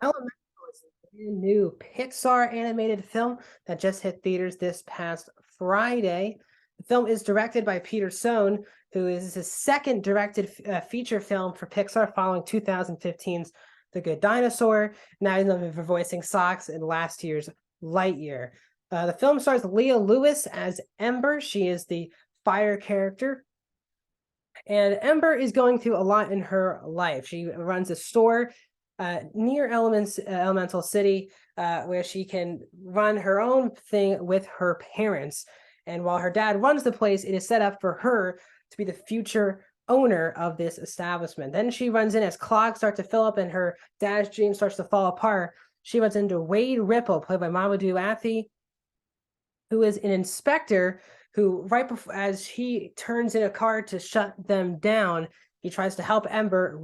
Elemental is a brand new Pixar animated film that just hit theaters this past Friday. The film is directed by Peter Sohn, who is his second directed feature film for Pixar following 2015's The Good Dinosaur. Now he's known for voicing Socks in last year's Lightyear. The film stars Leah Lewis as Ember. She is the fire character. And Ember is going through a lot in her life. She runs a store near Elemental City, where she can run her own thing with her parents. And while her dad runs the place, it is set up for her to be the future owner of this establishment. Then she runs in as clogs start to fill up and her dad's dream starts to fall apart. She runs into Wade Ripple, played by Mamoudou Athie, who is an inspector who, right before, as he turns in a car to shut them down, he tries to help Ember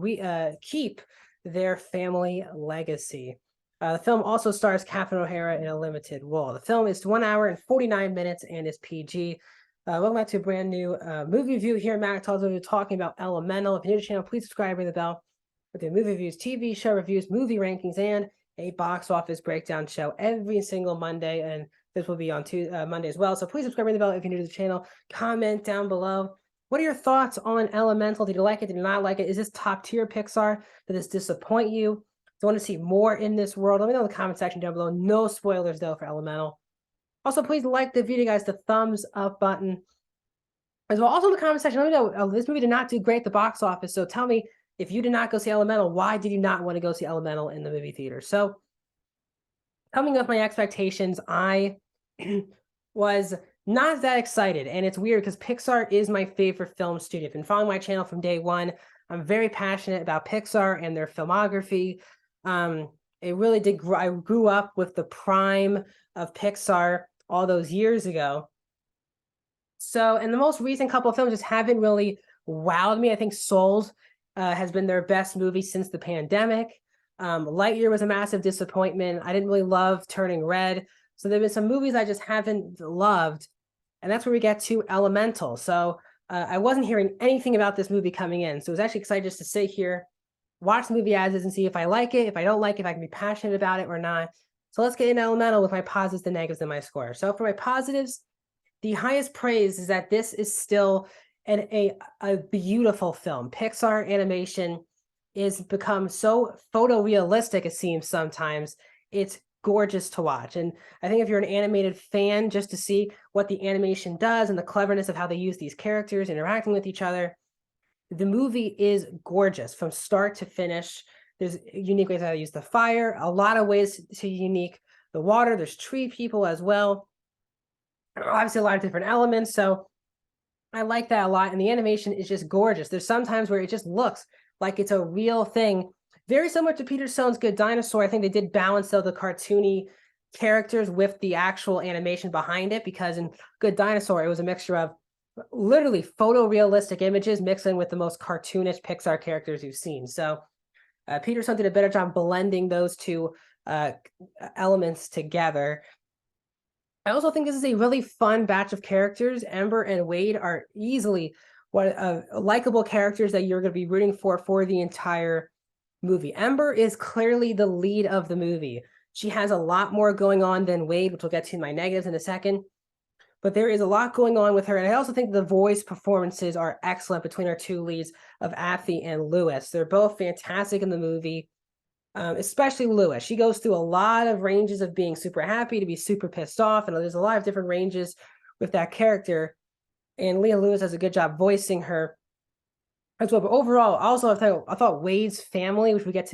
keep their family legacy. The film also stars Catherine O'Hara in a limited role. The film is 1 hour and 49 minutes and is PG. Welcome back to a brand new movie review here at Mac Talks. We're talking about Elemental. If you're new to the channel, please subscribe, ring the bell. We do movie reviews, TV show reviews, movie rankings, and a box office breakdown show every single Monday. And this will be on Monday as well. So please subscribe, ring the bell if you're new to the channel. Comment down below. What are your thoughts on Elemental? Did you like it? Did you not like it? Is this top tier Pixar? Did this disappoint you? Do you want to see more in this world? Let me know in the comment section down below. No spoilers though for Elemental. Also, please like the video, guys. The thumbs up button as well. Also in the comment section, let me know. This movie did not do great at the box office. So tell me, if you did not go see Elemental, why did you not want to go see Elemental in the movie theater? So coming with my expectations, I was not that excited. And it's weird because Pixar is my favorite film studio. If you've been following my channel from day one, I'm very passionate about Pixar and their filmography. It really did. I grew up with the prime of Pixar all those years ago. So, and the most recent couple of films just haven't really wowed me. I think Souls has been their best movie since the pandemic. Lightyear was a massive disappointment. I didn't really love Turning Red. So there have been some movies I just haven't loved. And that's where we get to Elemental. So I wasn't hearing anything about this movie coming in. So it was actually excited just to sit here, watch the movie as is and see if I like it, if I don't like it, if I can be passionate about it or not. So let's get into Elemental with my positives, the negatives, and my score. So for my positives, the highest praise is that this is still a beautiful film. Pixar animation is become so photorealistic, it seems sometimes. It's gorgeous to watch. And I think if you're an animated fan, just to see what the animation does and the cleverness of how they use these characters interacting with each other, the movie is gorgeous from start to finish. There's unique ways how to use the fire, a lot of ways to unique the water. There's tree people as well. Obviously, a lot of different elements. So I like that a lot. And the animation is just gorgeous. There's sometimes where it just looks like it's a real thing. Very similar to Peter Sohn's Good Dinosaur. I think they did balance though the cartoony characters with the actual animation behind it, because in Good Dinosaur, it was a mixture of literally photorealistic images mixed in with the most cartoonish Pixar characters you've seen. So Peter Sohn did a better job blending those two elements together. I also think this is a really fun batch of characters. Ember and Wade are easily likable characters that you're going to be rooting for the entire movie. Ember is clearly the lead of the movie. She has a lot more going on than Wade, which we'll get to my negatives in a second. But there is a lot going on with her. And I also think the voice performances are excellent between our two leads of Athie and Lewis. They're both fantastic in the movie. Especially Lewis. She goes through a lot of ranges of being super happy to be super pissed off. And there's a lot of different ranges with that character. And Leah Lewis does a good job voicing her as well. But overall, also I thought Wade's family, which you get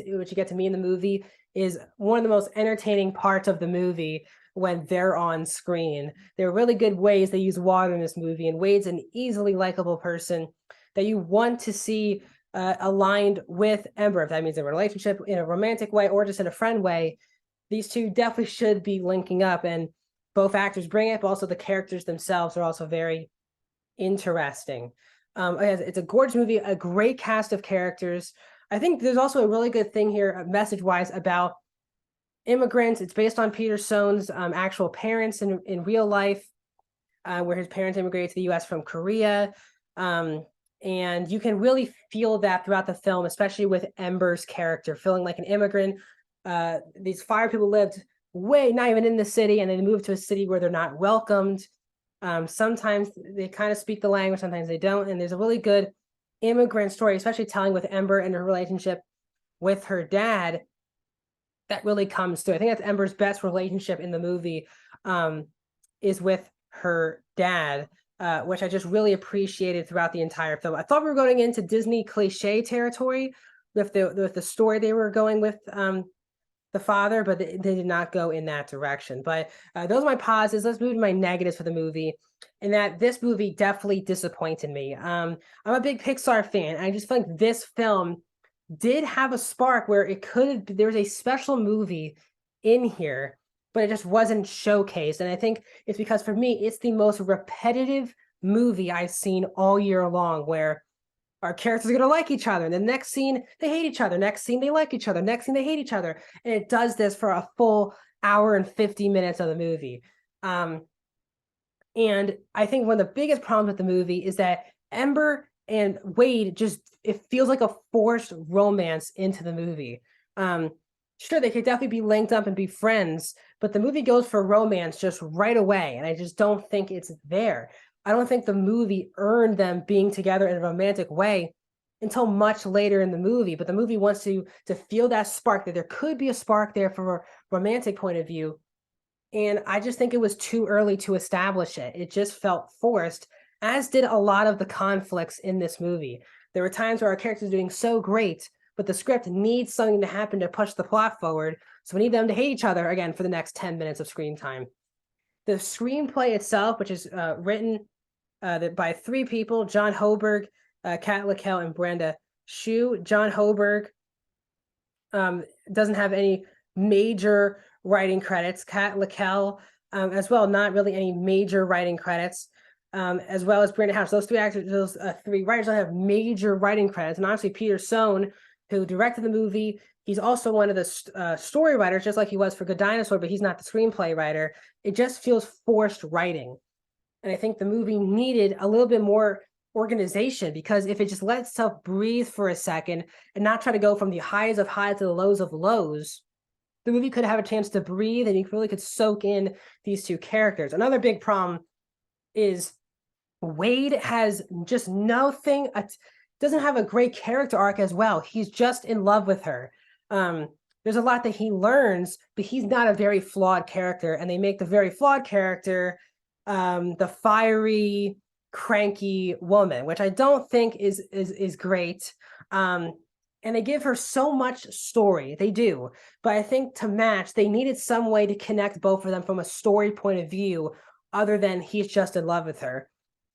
to meet in the movie, is one of the most entertaining parts of the movie when they're on screen. There are really good ways they use water in this movie. And Wade's an easily likable person that you want to see aligned with Ember. If that means a relationship in a romantic way or just in a friend way, these two definitely should be linking up. And both actors bring it, but also the characters themselves are also very interesting. It's a gorgeous movie, a great cast of characters. I think there's also a really good thing here, message-wise, about immigrants. It's based on Peter Sohn's actual parents in real life, where his parents immigrated to the U.S. from Korea. And you can really feel that throughout the film, especially with Ember's character, feeling like an immigrant these fire people lived way not even in the city, and they moved to a city where they're not welcomed. Sometimes they kind of speak the language, sometimes they don't. And there's a really good immigrant story, especially telling with Ember and her relationship with her dad, that really comes through. I think that's Ember's best relationship in the movie, is with her dad, which I just really appreciated throughout the entire film. I thought we were going into Disney cliche territory with the story they were going with, the father, but they did not go in that direction. But those are my positives. Let's move to my negatives for the movie. And that this movie definitely disappointed me. I'm a big Pixar fan. I just feel like this film did have a spark where it could, there was a special movie in here, but it just wasn't showcased. And I think it's because for me, it's the most repetitive movie I've seen all year long, where our characters are going to like each other. And the next scene, they hate each other. Next scene, they like each other. Next scene, they hate each other. And it does this for a full hour and 50 minutes of the movie. And I think one of the biggest problems with the movie is that Ember and Wade just, it feels like a forced romance into the movie. Sure, they could definitely be linked up and be friends, but the movie goes for romance just right away. And I just don't think it's there. I don't think the movie earned them being together in a romantic way until much later in the movie. But the movie wants to feel that spark, that there could be a spark there from a romantic point of view. And I just think it was too early to establish it. It just felt forced, as did a lot of the conflicts in this movie. There were times where our characters are doing so great, but the script needs something to happen to push the plot forward. So we need them to hate each other again for the next 10 minutes of screen time. The screenplay itself, which is written by three people: John Hoberg, Kat Lackel, and Brenda Shu. John Hoberg doesn't have any major writing credits. Kat Lackel, as well, not really any major writing credits, as well as Brandon House. Those three actors, those three writers don't have major writing credits. And honestly, Peter Sohn, who directed the movie, he's also one of the story writers, just like he was for Good Dinosaur, but he's not the screenplay writer. It just feels forced writing. And I think the movie needed a little bit more organization, because if it just let itself breathe for a second and not try to go from the highs of highs to the lows of lows, the movie could have a chance to breathe and you really could soak in these two characters. Another big problem is Wade has just nothing, doesn't have a great character arc as well. He's just in love with her. There's a lot that he learns, but he's not a very flawed character. And they make the very flawed character the fiery, cranky woman, which I don't think is great. And they give her so much story. They do. But I think to match, they needed some way to connect both of them from a story point of view, other than he's just in love with her.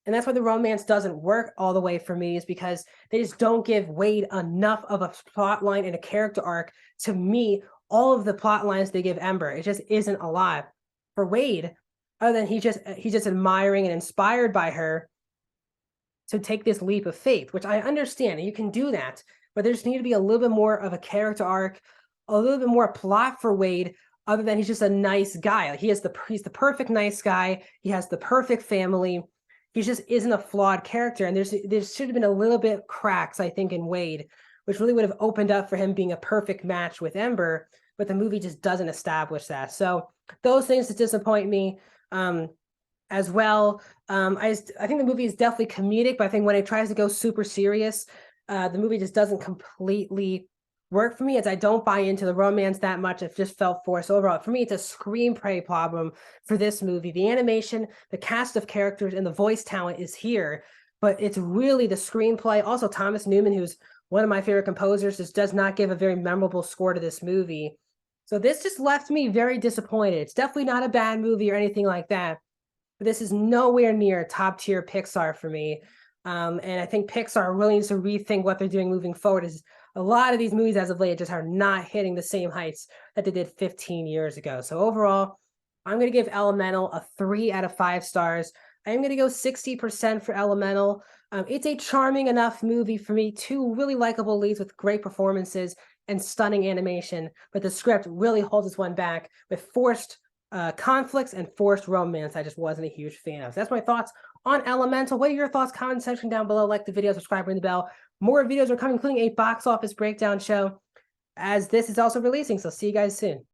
And that's why the romance doesn't work all the way for me, is because they just don't give Wade enough of a plot line and a character arc to meet all of the plot lines they give Ember. It just isn't a lot. For Wade, other than he's just admiring and inspired by her to take this leap of faith, which I understand, and you can do that, but there just need to be a little bit more of a character arc, a little bit more plot for Wade, other than he's just a nice guy. Like he's the perfect nice guy. He has the perfect family. He just isn't a flawed character. And there should have been a little bit cracks, I think, in Wade, which really would have opened up for him being a perfect match with Ember, but the movie just doesn't establish that. So those things that disappoint me. As well, I think the movie is definitely comedic, but I think when it tries to go super serious, the movie just doesn't completely work for me, as I don't buy into the romance that much. It just felt forced overall. For me, it's a screenplay problem for this movie. The animation, the cast of characters, and the voice talent is here, but it's really the screenplay. Also, Thomas Newman, who's one of my favorite composers, just does not give a very memorable score to this movie. So this just left me very disappointed. It's definitely not a bad movie or anything like that, but this is nowhere near top tier Pixar for me. And I think Pixar really needs to rethink what they're doing moving forward. Is a lot of these movies as of late just are not hitting the same heights that they did 15 years ago. So overall, I'm going to give Elemental a 3 out of 5 stars. I'm going to go 60% for Elemental. It's a charming enough movie for me. 2 really likable leads with great performances and stunning animation, but the script really holds this one back with forced conflicts and forced romance I just wasn't a huge fan of. So that's my thoughts on Elemental. What are your thoughts? Comment section down below. Like the video, subscribe, ring the bell. More videos are coming, including a box office breakdown show. as this is also releasing. So see you guys soon.